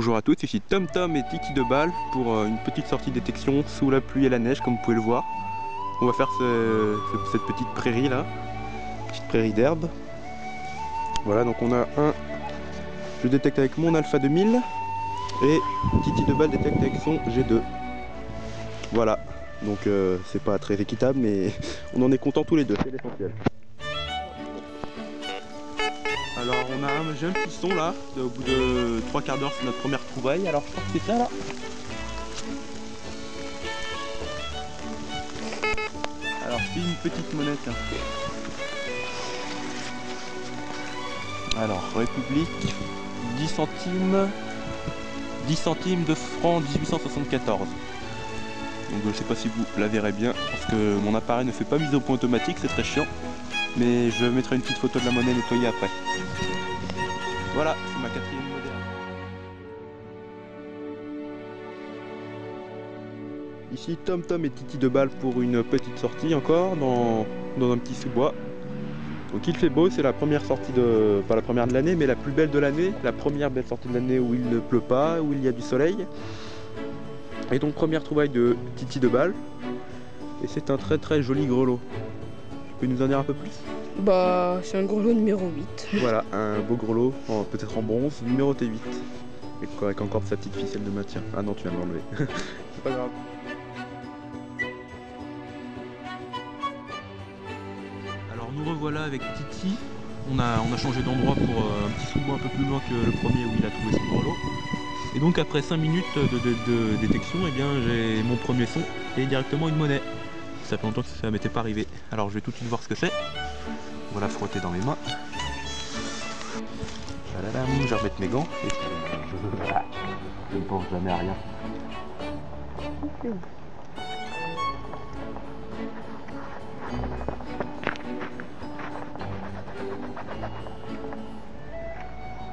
Bonjour à tous, ici Tom Tom et Titi de Balle pour une petite sortie détection sous la pluie et la neige comme vous pouvez le voir. On va faire cette petite prairie là, petite prairie d'herbe. Voilà, donc on a je détecte avec mon Alpha 2000 et Titi de Balle détecte avec son G2. Voilà, donc c'est pas très équitable mais on en est content tous les deux, c'est l'essentiel. Alors j'ai un petit son là, au bout de 3 quarts d'heure c'est notre première trouvaille, alors je crois que c'est ça là. Alors c'est une petite monnaie. Alors République, 10 centimes de francs 1874. Donc je sais pas si vous la verrez bien, parce que mon appareil ne fait pas mise au point automatique, c'est très chiant. Mais je mettrai une petite photo de la monnaie nettoyée après. Voilà, c'est ma 4e moderne. Ici Tom Tom et Titi de Balle pour une petite sortie encore dans un petit sous-bois. Donc il fait beau, c'est la première sortie pas la première de l'année, mais la plus belle de l'année, la première belle sortie de l'année où il ne pleut pas, où il y a du soleil. Et donc première trouvaille de Titi de Balle. Et c'est un très très joli grelot. Tu peux nous en dire un peu plus? Bah c'est un grelot numéro 8. Voilà, un beau grelot, peut-être en bronze, numéroté 8. Et avec encore sa petite ficelle de maintien. Ah non, tu viens de l'enlever. C'est pas grave. Alors nous revoilà avec Titi. On a changé d'endroit pour un petit sous-bois un peu plus loin que le premier où il a trouvé son grelot. Et donc après 5 minutes de détection, eh bien j'ai mon premier son et directement une monnaie. Ça fait longtemps que ça m'était pas arrivé. Alors je vais tout de suite voir ce que c'est. On va la frotter dans mes mains. Je vais remettre mes gants. Et je ne pense jamais à rien.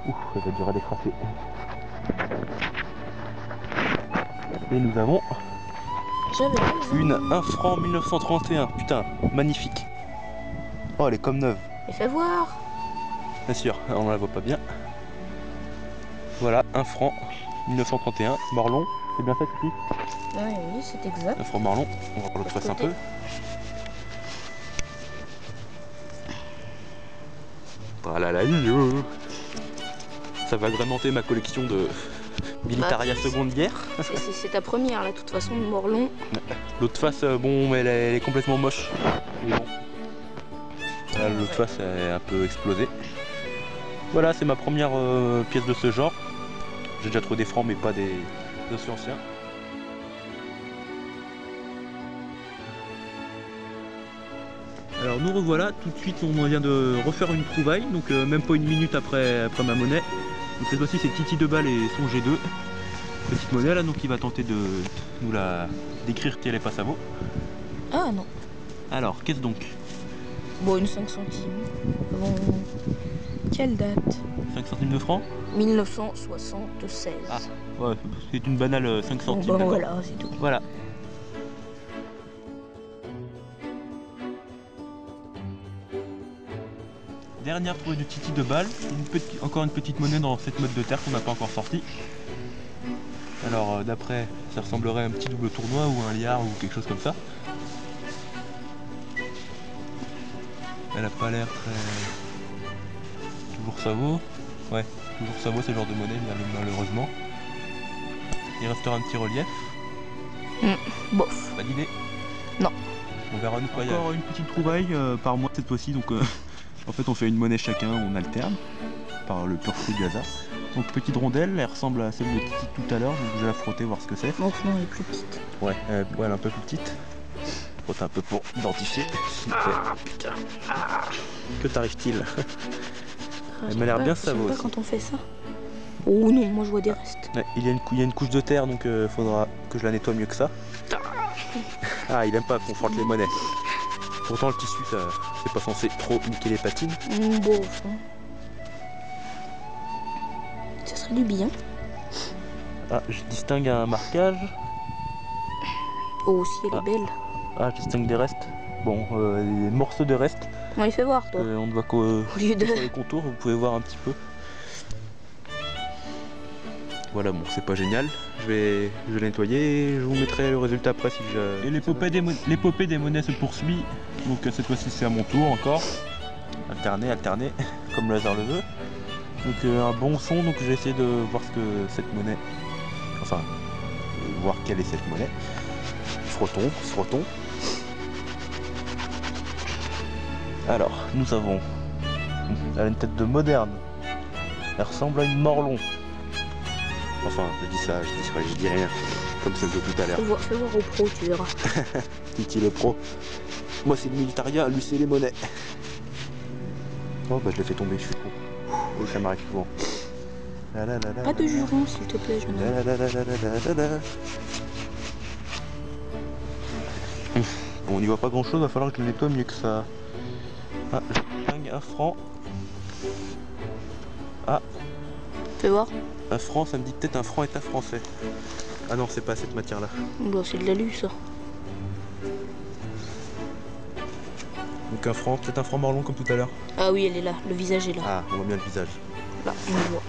Ouf, ça va être dur à décrasser. Et nous avons une 1 franc 1931. Putain, magnifique. Oh, elle est comme neuve. Et fais voir. Bien sûr, on la voit pas bien. Voilà, 1 franc 1931, Morlon. C'est bien ça, Titi? Oui, c'est exact. 1 franc Morlon. On va l'autre face un peu. Voilà la ligne. Ça va agrémenter ma collection de Militaria seconde guerre. C'est ta première là, de toute façon, Morlon. L'autre face, bon, elle est complètement moche. Mais bon. Voilà, l'autre face est un peu explosée. Voilà, c'est ma première pièce de ce genre. J'ai déjà trouvé des francs, mais pas des osseaux anciens. Alors nous revoilà, tout de suite on vient de refaire une trouvaille, donc même pas une minute après ma monnaie. Donc cette fois-ci c'est Titi de Balle et son G2. Petite monnaie là, donc il va tenter de nous la décrire si elle est pas ça vaut. Ah non. Alors, qu'est-ce donc? Bon, une 5 centimes. Bon, quelle date? 5 centimes de francs? 1976. Ah, ouais, c'est une banale 5 centimes. Bon, voilà, c'est tout. Voilà. Dernière trouvée de Titi de Balle, encore une petite monnaie dans cette mode de terre qu'on n'a pas encore sortie. Alors d'après, ça ressemblerait à un petit double tournoi ou un liard ou quelque chose comme ça. Elle a pas l'air très... Toujours ça vaut. Ouais, toujours ça vaut ce genre de monnaie, malheureusement. Il restera un petit relief. Bof. Pas d'idée? Non. On verra une fois. Encore une petite trouvaille par mois cette fois-ci, donc en fait on fait une monnaie chacun, on alterne par le pur fruit du hasard. Donc petite rondelle, elle ressemble à celle de Titi tout à l'heure, donc je vais la frotter voir ce que c'est. Non, elle est plus petite. Ouais, elle est un peu plus petite. Frotte un peu pour identifier. Ah putain. Que t'arrive-t-il? Elle m'a l'air bien savoureuse. J'aime pas quand on fait ça. Oh non, moi je vois des restes. Ouais, il y a une couche de terre, donc faudra que je la nettoie mieux que ça. Ah, il aime pas qu'on frotte les monnaies. Pourtant le tissu, c'est pas censé trop niquer les patines. Bof. Ça serait du bien. Ah, je distingue un marquage. Oh, si elle est belle. Ah, je distingue des restes. Bon, des morceaux de restes. On les fait voir, toi. On ne voit qu'au lieu de... sur les contours, vous pouvez voir un petit peu. Voilà, bon, c'est pas génial. Je vais le nettoyer et je vous mettrai le résultat après si je... Et l'épopée des monnaies se poursuit. Donc cette fois-ci c'est à mon tour encore. Alterner, comme le hasard le veut. Donc un bon son, donc je vais essayer de voir ce que cette monnaie... Enfin, voir quelle est cette monnaie. Frottons. Alors, nous avons... Elle a une tête de moderne. Elle ressemble à une morlon. Enfin, je dis rien. Comme celle de tout à l'heure. Fais voir au pro, tu verras. Titi le pro. Moi c'est le militaria, lui c'est les monnaies. Oh bah je l'ai fait tomber, je suis con. Oui, ça m'arrive souvent. Pas de jurons, s'il te plaît, jeune homme. Bon, on n'y voit pas grand chose, va falloir que je le nettoie mieux que ça. Ah, je flingue un franc. Ah, Fais voir. un franc, ça me dit peut-être un franc état français. Ah non, c'est pas cette matière-là. Bon, c'est de l'alu, ça. Donc un franc, peut-être un franc morlon comme tout à l'heure. Ah oui, elle est là. Le visage est là. Ah, on voit bien le visage. Là, on le voit.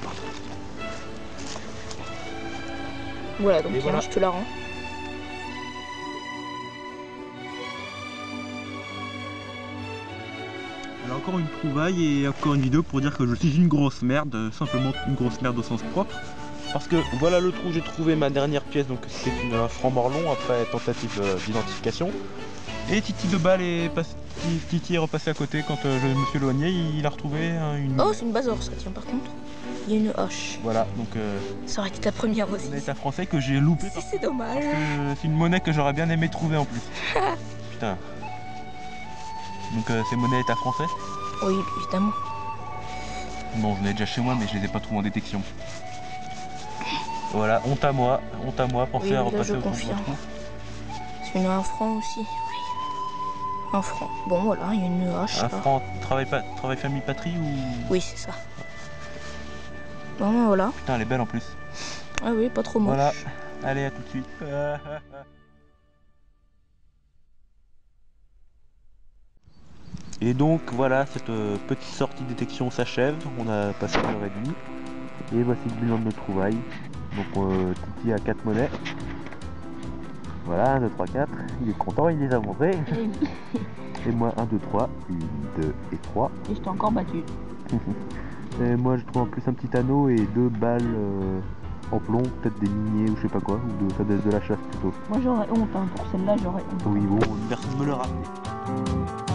Voilà, donc Et tiens, voilà. je te la rends. Alors encore une trouvaille et encore une vidéo pour dire que je suis une grosse merde, simplement une grosse merde au sens propre. Parce que voilà le trou où j'ai trouvé ma dernière pièce, donc c'était un franc morlon après tentative d'identification. Et Titi de balle Titi est repassé à côté quand je me suis éloigné, il a retrouvé une... Oh, c'est une basor, ça, tiens, par contre. Il y a une hache. Voilà, donc Ça aurait été ta première aussi. un état français que j'ai loupé parce C'est dommage. que c'est une monnaie que j'aurais bien aimé trouver en plus. Putain. Donc c'est monnaie état français. Oui, évidemment. Bon, je l'ai déjà chez moi, mais je les ai pas trouvés en détection. Voilà, honte à moi, pensez Oui, à là, repasser je au fond de confirme. votre trou. C'est une un franc aussi. Oui. Un franc. Bon, voilà, il y a une hache. Un là. franc, travail famille patrie ou... Oui, c'est ça. Bon, ben voilà. Putain, elle est belle en plus. Ah oui, pas trop moche. Voilà, allez, à tout de suite. Et donc voilà, cette petite sortie de détection s'achève. On a passé 1h30. Et voici le bilan de nos trouvailles. Donc Titi a 4 monnaies. Voilà, 1, 2, 3, 4. Il est content, il les a montrées. Et moi 1, 2, 3, 1, 2 et 3. Et je t'ai encore battu. Et moi je trouve en plus un petit anneau et 2 balles en plomb, peut-être des miniers ou je sais pas quoi, ou ça doit être de la chasse plutôt. Moi j'aurais honte, hein. Pour celle-là j'aurais honte. Oui bon, personne me le rappelle.